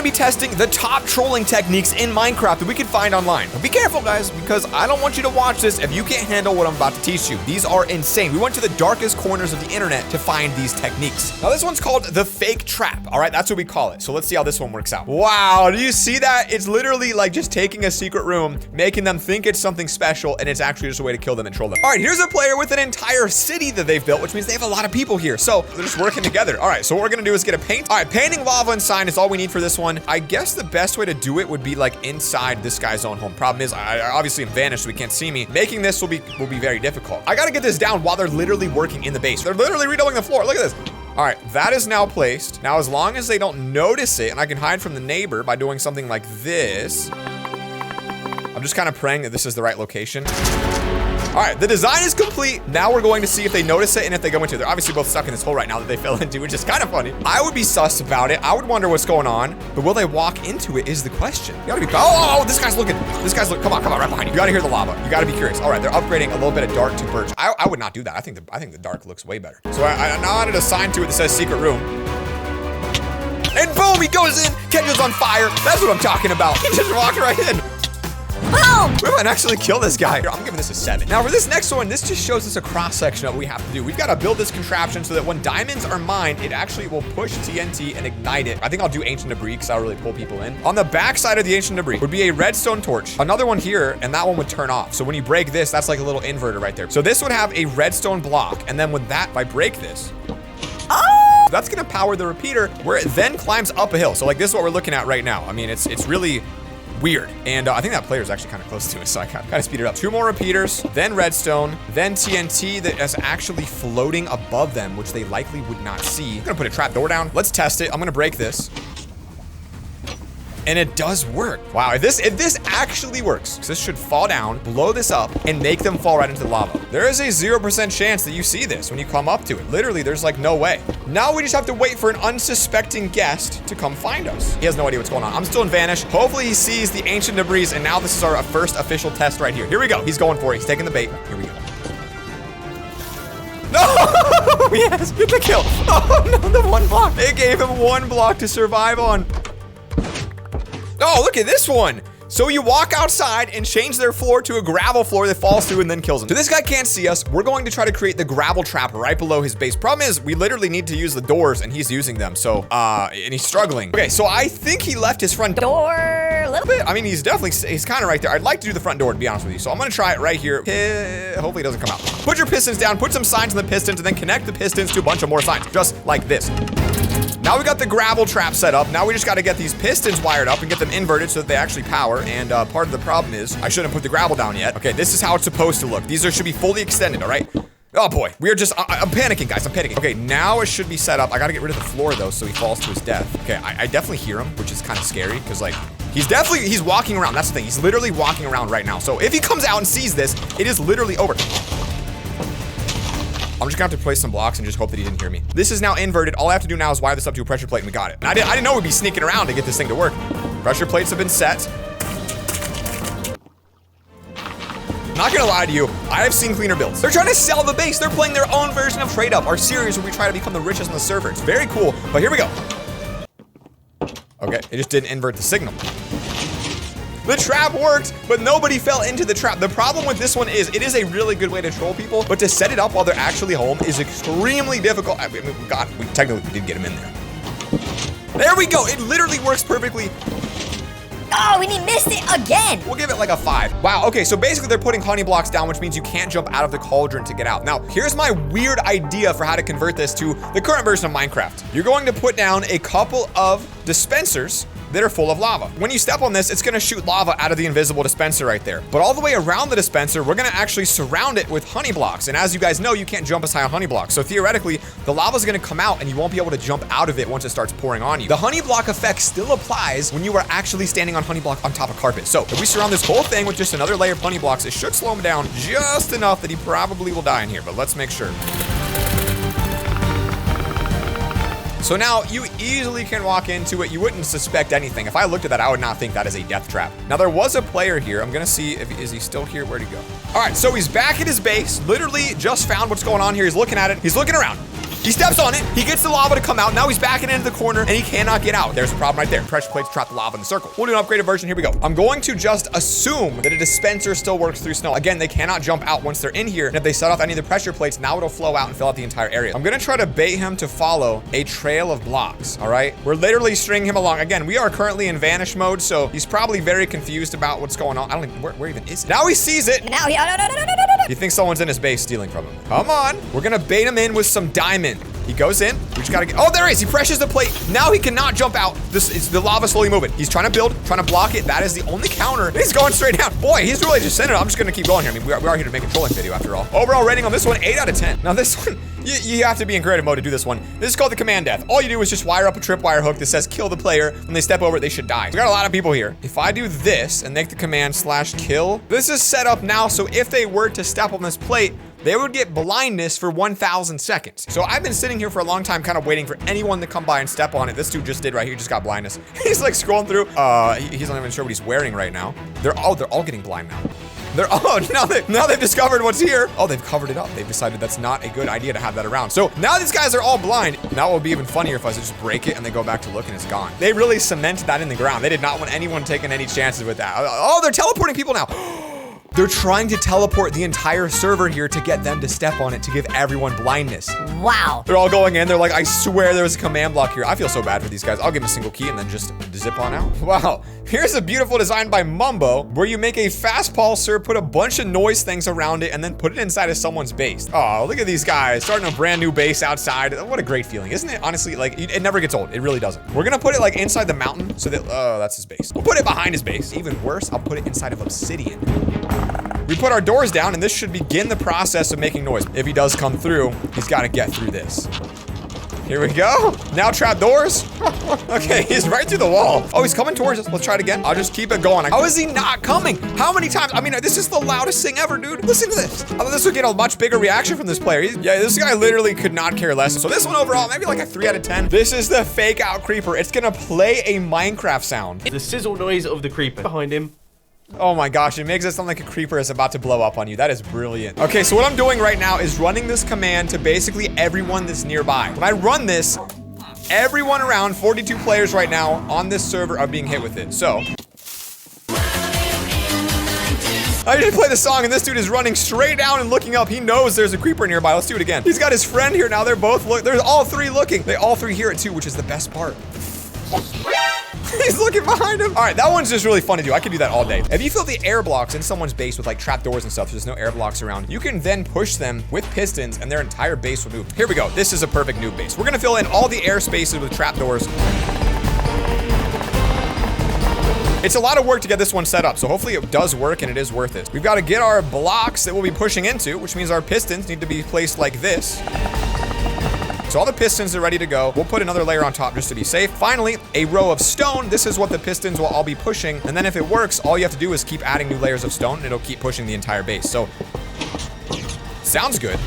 be testing the top trolling techniques in Minecraft that we can find online. But be careful, guys, because I don't want you to watch this if you can't handle what I'm about to teach you. These are insane. We went to the darkest corners of the internet to find these techniques. Now, this one's called the fake trap. All right, that's what we call it. So let's see how this one works out. Wow, do you see that? It's literally like just taking a secret room, making them think it's something special, and it's actually just a way to kill them and troll them. All right, here's a player with an entire city that they've built, which means they have a lot of people here. So they're just working together. All right, so what we're gonna do is get a paint. All right, painting, lava, and sign is all we need for this one. I guess the best way to do it would be like inside this guy's own home. Problem is, I obviously am vanished, so he can't see me. Making this will be very difficult. I gotta get this down while they're literally working in the base. They're literally redoubling the floor. Look at this. All right, that is now placed. Now, as long as they don't notice it, and I can hide from the neighbor by doing something like this. I'm just kind of praying that this is the right location. All right, the design is complete. Now we're going to see if they notice it and if they go into it. They're obviously both stuck in this hole right now that they fell into, which is kind of funny. I would be sus about it. I would wonder what's going on, but will they walk into it is the question. You gotta be, oh, this guy's looking. This guy's looking, come on, right behind you. You gotta hear the lava. You gotta be curious. All right, they're upgrading a little bit of dark to birch. I would not do that. I think the dark looks way better. So I now added a sign to it that says secret room. And boom, he goes in, catches on fire. That's what I'm talking about. He just walked right in. Boom! We might actually kill this guy. I'm giving this a 7. Now for this next one, this just shows us a cross section of what we have to do. We've got to build this contraption so that when diamonds are mined, it actually will push TNT and ignite it. I think I'll do ancient debris because that'll really pull people in. On the back side of the ancient debris would be a redstone torch. Another one here, and that one would turn off. So when you break this, that's like a little inverter right there. So this would have a redstone block. And then with that, if I break this, that's gonna power the repeater where it then climbs up a hill. So like this is what we're looking at right now. I mean, it's really weird. And I think that player is actually kind of close to it, so I kind of speed it up. 2 more repeaters, then redstone, then TNT that is actually floating above them, which they likely would not see. I'm gonna put a trap door down. Let's test it. I'm gonna break this. And it does work. Wow, if this actually works, this should fall down, blow this up, and make them fall right into the lava. There is a 0% chance that you see this when you come up to it. Literally, there's like no way. Now we just have to wait for an unsuspecting guest to come find us. He has no idea what's going on. I'm still in vanish. Hopefully he sees the ancient debris, and now this is our first official test right here. Here we go. He's going for it. He's taking the bait. Here we go. No! Yes, get the kill. Oh no, the 1 block. They gave him 1 block to survive on. Oh, look at this one. So you walk outside and change their floor to a gravel floor that falls through and then kills him. So this guy can't see us. We're going to try to create the gravel trap right below his base. Problem is, we literally need to use the doors and he's using them. So, and he's struggling. Okay, so I think he left his front door a little bit. I mean, he's kind of right there. I'd like to do the front door, to be honest with you. So I'm gonna try it right here. Hopefully it doesn't come out. Put your pistons down, put some signs on the pistons, and then connect the pistons to a bunch of more signs, just like this. Now we got the gravel trap set up. Now we just got to get these pistons wired up and get them inverted so that they actually power. And part of the problem is I shouldn't put the gravel down yet. Okay, this is how it's supposed to look. These should be fully extended, all right? Oh boy, we are just, I'm panicking, guys, I'm panicking. Okay, now it should be set up. I got to get rid of the floor though so he falls to his death. Okay, I definitely hear him, which is kind of scary because like, he's walking around. That's the thing, he's literally walking around right now. So if he comes out and sees this, it is literally over. I'm just gonna have to place some blocks and just hope that he didn't hear me. This is now inverted. All I have to do now is wire this up to a pressure plate and we got it. And I didn't know we'd be sneaking around to get this thing to work. Pressure plates have been set. Not gonna lie to you, I have seen cleaner builds. They're trying to sell the base. They're playing their own version of Trade Up, our series where we try to become the richest on the server. It's very cool, but here we go. Okay, it just didn't invert the signal. The trap worked, but nobody fell into the trap. The problem with this one is it is a really good way to troll people, but to set it up while they're actually home is extremely difficult. I mean, we technically did get him in there. There we go. It literally works perfectly. Oh, and he missed it again. We'll give it like a 5. Wow, okay, so basically they're putting honey blocks down, which means you can't jump out of the cauldron to get out. Now, here's my weird idea for how to convert this to the current version of Minecraft. You're going to put down a couple of dispensers that are full of lava. When you step on this, it's gonna shoot lava out of the invisible dispenser right there. But all the way around the dispenser, we're gonna actually surround it with honey blocks. And as you guys know, you can't jump as high on honey blocks. So theoretically, the lava's gonna come out and you won't be able to jump out of it once it starts pouring on you. The honey block effect still applies when you are actually standing on honey block on top of carpet. So if we surround this whole thing with just another layer of honey blocks, it should slow him down just enough that he probably will die in here, but let's make sure. So now you easily can walk into it. You wouldn't suspect anything. If I looked at that, I would not think that is a death trap. Now there was a player here. I'm gonna see if, is he still here? Where'd he go? All right, so he's back at his base. Literally just found what's going on here. He's looking at it. He's looking around. He steps on it. He gets the lava to come out. Now he's backing into the corner and he cannot get out. There's a problem right there. Pressure plates trap the lava in the circle. We'll do an upgraded version. Here we go. I'm going to just assume that a dispenser still works through snow. Again, they cannot jump out once they're in here. And if they set off any of the pressure plates, now it'll flow out and fill out the entire area. I'm gonna try to bait him to follow a trail of blocks. All right. We're literally stringing him along. Again, we are currently in vanish mode, so he's probably very confused about what's going on. I don't even, where even is it? Now he sees it. Now he, oh, no. He thinks someone's in his base stealing from him. Come on. We're gonna bait him in with some diamond. He goes in. We just gotta get, oh, there he is. He presses the plate. Now he cannot jump out. This is the lava slowly moving. He's trying to build, trying to block it. That is the only counter. He's going straight down. Boy, he's really just sending it. I'm just gonna keep going here. I mean, we are here to make a trolling video after all. Overall rating on this one, 8 out of 10. Now this one, you have to be in creative mode to do this one. This is called the command death. All you do is just wire up a tripwire hook that says kill the player. When they step over it, they should die. We got a lot of people here. If I do this and make the command /kill, this is set up now so if they were to step on this plate, they would get blindness for 1,000 seconds. So I've been sitting here for a long time kind of waiting for anyone to come by and step on it. This dude just did right here, just got blindness. He's like scrolling through. He's not even sure what he's wearing right now. They're all getting blind now. Now they've discovered what's here. Oh, they've covered it up. They've decided that's not a good idea to have that around. So now these guys are all blind. Now it would be even funnier if I just break it and they go back to look and it's gone. They really cemented that in the ground. They did not want anyone taking any chances with that. Oh, they're teleporting people now. They're trying to teleport the entire server here to get them to step on it to give everyone blindness. Wow. They're all going in. They're like, I swear there was a command block here. I feel so bad for these guys. I'll give them a single key and then just zip on out. Wow. Here's a beautiful design by Mumbo where you make a fast pulsar, put a bunch of noise things around it, and then put it inside of someone's base. Oh, look at these guys starting a brand new base outside. What a great feeling, isn't it? Honestly, like it never gets old. It really doesn't. We're gonna put it like inside the mountain so that, that's his base. We'll put it behind his base. Even worse, I'll put it inside of obsidian. We put our doors down and this should begin the process of making noise. If he does come through, he's got to get through this. Here we go. Now trap doors. Okay, he's right through the wall. Oh, he's coming towards us. Let's try it again. I'll just keep it going. How is he not coming? How many times? I mean, this is the loudest thing ever, dude. Listen to this. I thought this would get a much bigger reaction from this player. Yeah, this guy literally could not care less. So this one overall, maybe like a 3 out of 10. This is the fake out creeper. It's gonna play a Minecraft sound. The sizzle noise of the creeper behind him. Oh my gosh, it makes it sound like a creeper is about to blow up on you. That is brilliant. Okay, so what I'm doing right now is running this command to basically everyone that's nearby. When I run this, everyone around, 42 players right now on this server are being hit with it. So I just play the song and this dude is running straight down and looking up. He knows there's a creeper nearby. Let's do it again. He's got his friend here now. They're both there's all three looking. They all three hear it too, which is the best part. He's looking behind him. All right, that one's just really fun to do. I could do that all day. If you fill the air blocks in someone's base with like trap doors and stuff, there's no air blocks around, you can then push them with pistons and their entire base will move. Here we go. This is a perfect noob base. We're gonna fill in all the air spaces with trap doors. It's a lot of work to get this one set up, so hopefully it does work and it is worth it. We've got to get our blocks that we'll be pushing into, which means our pistons need to be placed like this. So all the pistons are ready to go. We'll put another layer on top just to be safe. Finally, a row of stone. This is what the pistons will all be pushing. And then if it works, all you have to do is keep adding new layers of stone and it'll keep pushing the entire base. So, sounds good.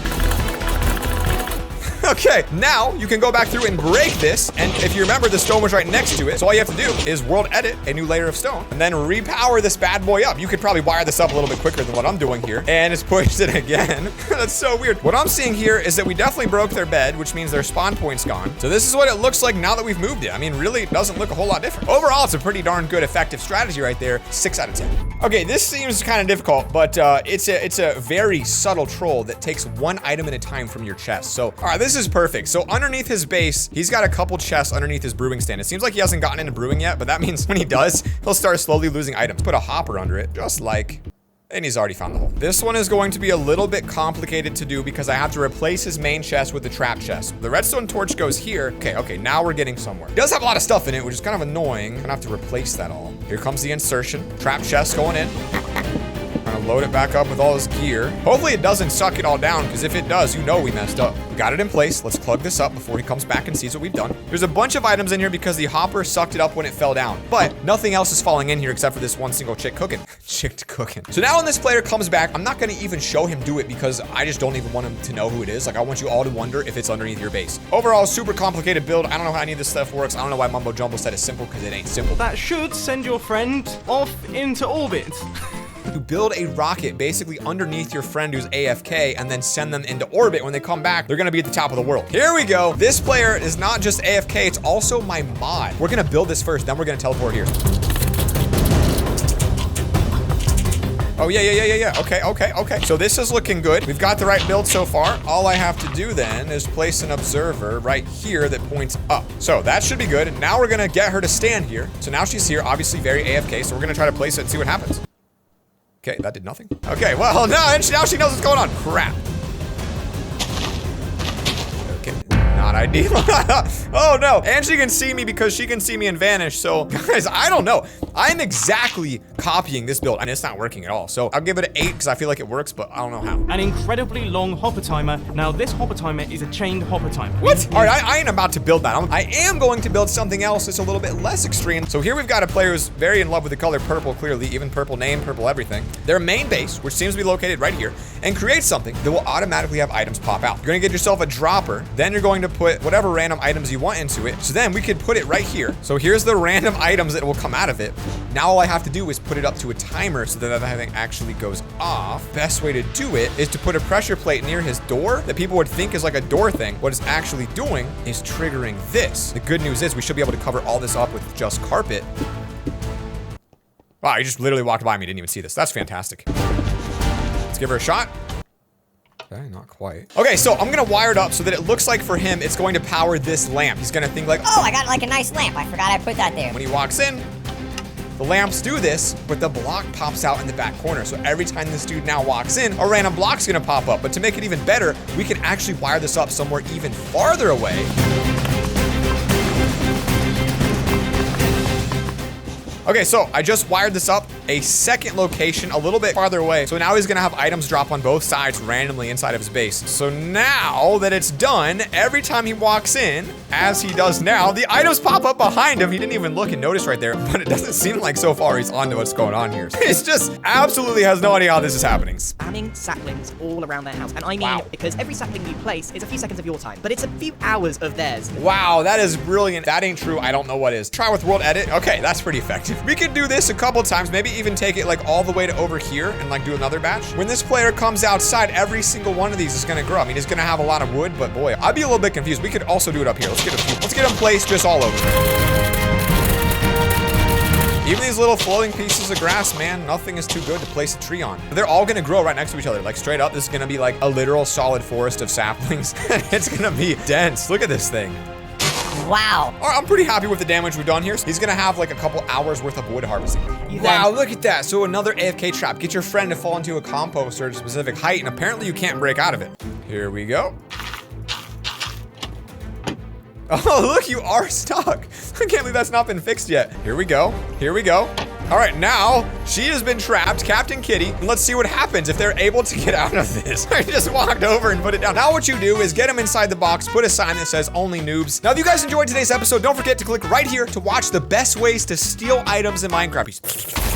Okay, now you can go back through and break this. And if you remember, the stone was right next to it. So all you have to do is world edit a new layer of stone and then repower this bad boy up. You could probably wire this up a little bit quicker than what I'm doing here. And it's pushed it again. That's so weird. What I'm seeing here is that we definitely broke their bed, which means their spawn point's gone. So this is what it looks like now that we've moved it. I mean, really, it doesn't look a whole lot different. Overall, it's a pretty darn good, effective strategy right there. 6 out of 10. Okay, this seems kind of difficult, but it's a very subtle troll that takes one item at a time from your chest. So, all right, this is perfect. So underneath his base, he's got a couple chests underneath his brewing stand. It seems like he hasn't gotten into brewing yet, but that means when he does, he'll start slowly losing items. Put a hopper under it, just like, and he's already found the hole. This one is going to be a little bit complicated to do because I have to replace his main chest with the trap chest. The redstone torch goes here. Okay, now we're getting somewhere. It does have a lot of stuff in it, which is kind of annoying. I'm gonna have to replace that all. Here comes the insertion. Trap chest going in. Gonna load it back up with all his gear. Hopefully it doesn't suck it all down, because if it does, you know we messed up. We got it in place. Let's plug this up before he comes back and sees what we've done. There's a bunch of items in here because the hopper sucked it up when it fell down, but nothing else is falling in here except for this one single chick cooking. Chick cooking. So now when this player comes back, I'm not gonna even show him do it because I just don't even want him to know who it is. Like, I want you all to wonder if it's underneath your base. Overall, super complicated build. I don't know how any of this stuff works. I don't know why Mumbo Jumbo said it's simple, because it ain't simple. That should send your friend off into orbit. You build a rocket basically underneath your friend who's AFK and then send them into orbit. When they come back, they're gonna be at the top of the world. Here we go. This player is not just AFK, it's also my mod. We're gonna build this first, then we're gonna teleport here. Oh, yeah. Okay. So this is looking good. We've got the right build so far. All I have to do then is place an observer right here that points up. So that should be good. And now we're gonna get her to stand here. So now she's here, obviously very AFK. So we're gonna try to place it and see what happens. Okay, that did nothing. Okay, well, now she knows what's going on. Crap. Okay, not ideal. Oh no, and she can see me because she can see me and vanish. So guys, I don't know. I'm exactly copying this build and it's not working at all. So I'll give it an 8 because I feel like it works, but I don't know how. An incredibly long hopper timer. Now this hopper timer is a chained hopper timer. What? All right, I ain't about to build that. I am going to build something else that's a little bit less extreme. So here we've got a player who's very in love with the color purple, clearly, even purple name, purple everything. Their main base, which seems to be located right here, and create something that will automatically have items pop out. You're gonna get yourself a dropper, then you're going to put whatever random items you want into it. So then we could put it right here. So here's the random items that will come out of it. Now all I have to do is put it up to a timer so that that thing actually goes off. Best way to do it is to put a pressure plate near his door that people would think is like a door thing. What it's actually doing is triggering this. The good news is we should be able to cover all this up with just carpet. Wow, he just literally walked by me, didn't even see this. That's fantastic. Let's give her a shot. Okay, not quite. Okay, so I'm gonna wire it up so that it looks like for him, it's going to power this lamp. He's gonna think like, Oh, I got like a nice lamp. I forgot I put that there. when he walks in, the lamps do this, but the block pops out in the back corner. So every time this dude now walks in, a random block's gonna pop up. But to make it even better, we can actually wire this up somewhere even farther away. Okay, so I just wired this up a second location a little bit farther away. So now he's gonna have items drop on both sides randomly inside of his base. So now that it's done, every time he walks in, as he does now, the items pop up behind him. He didn't even look and notice right there, but it doesn't seem like so far he's on to what's going on here. It's just absolutely has no idea how this is happening. Spamming saplings all around their house. And I mean, Wow. because every sapling you place is a few seconds of your time, but it's a few hours of theirs. Wow, that is brilliant. That ain't true. I don't know what is. Try with world edit. Okay, that's pretty effective. We could do this a couple times, maybe even take it like all the way to over here and like do another batch. When this player comes outside, every single one of these is gonna grow. I mean, he's gonna have a lot of wood, but boy, I'd be a little bit confused. We could also do it up here. Let's get them placed just all over. Even these little floating pieces of grass, man, nothing is too good to place a tree on. They're all gonna grow right next to each other. Like straight up, this is gonna be like a literal solid forest of saplings. It's gonna be dense. Look at this thing. Wow. All right, I'm pretty happy with the damage we've done here. He's gonna have like a couple hours worth of wood harvesting. Wow, look at that. So another AFK trap. Get your friend to fall into a composter at a specific height, and apparently you can't break out of it. Here we go. Oh, look, you are stuck. I can't believe that's not been fixed yet. Here we go. Here we go. All right, now she has been trapped, Captain Kitty, and let's see what happens if they're able to get out of this. I just walked over and put it down. Now what you do is get them inside the box, put a sign that says only noobs. Now, if you guys enjoyed today's episode, don't forget to click right here to watch the best ways to steal items in Minecraft.